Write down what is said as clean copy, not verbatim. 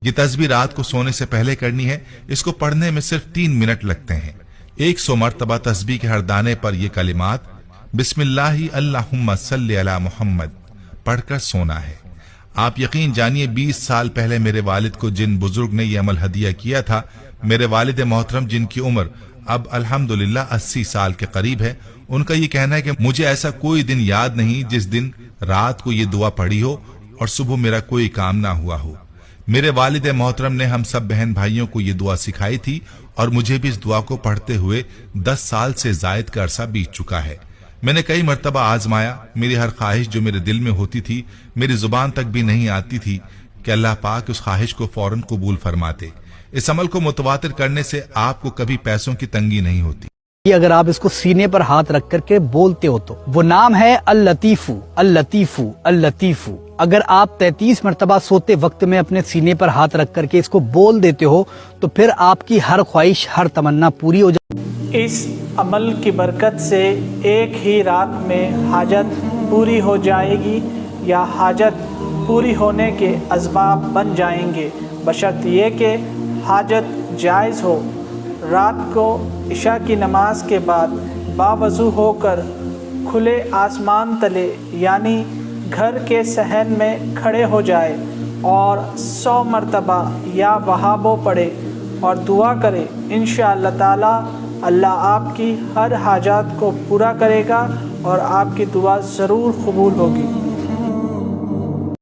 یہ تسبیح رات کو سونے سے پہلے کرنی ہے، اس کو پڑھنے میں صرف 3 منٹ لگتے ہیں۔ 100 مرتبہ تسبیح کے ہر دانے پر یہ کلمات بسم اللہ اللہم صلی علی محمد پڑھ کر سونا ہے۔ آپ یقین جانیے 20 سال پہلے میرے والد کو جن بزرگ نے یہ عمل ہدیہ کیا تھا، میرے والد محترم جن کی عمر اب الحمدللہ 80 سال کے قریب ہے، ان کا یہ کہنا ہے کہ مجھے ایسا کوئی دن یاد نہیں جس دن رات کو یہ دعا پڑھی ہو اور صبح میرا کوئی کام نہ ہوا ہو۔ میرے والد محترم نے ہم سب بہن بھائیوں کو یہ دعا سکھائی تھی اور مجھے بھی اس دعا کو پڑھتے ہوئے 10 سال سے زائد کا عرصہ بیت چکا ہے۔ میں نے کئی مرتبہ آزمایا، میری ہر خواہش جو میرے دل میں ہوتی تھی میری زبان تک بھی نہیں آتی تھی کہ اللہ پاک اس خواہش کو فوراً قبول فرماتے۔ اس عمل کو متواتر کرنے سے آپ کو کبھی پیسوں کی تنگی نہیں ہوتی۔ اگر آپ اس کو سینے پر ہاتھ رکھ کر کے بولتے ہو تو وہ نام ہے اللطیف، اللطیف، اللطیف۔ اگر آپ 33 مرتبہ سوتے وقت میں اپنے سینے پر ہاتھ رکھ کر کے اس کو بول دیتے ہو تو پھر آپ کی ہر خواہش، ہر تمنا پوری ہو جائے۔ اس عمل کی برکت سے ایک ہی رات میں حاجت پوری ہو جائے گی یا حاجت پوری ہونے کے اسباب بن جائیں گے، بشرط یہ کہ حاجت جائز ہو۔ رات کو عشاء کی نماز کے بعد باوضو ہو کر کھلے آسمان تلے یعنی گھر کے صحن میں کھڑے ہو جائے اور 100 مرتبہ یا وہابو پڑھے اور دعا کرے، انشاءاللہ تعالی اللہ آپ کی ہر حاجات کو پورا کرے گا اور آپ کی دعا ضرور قبول ہوگی۔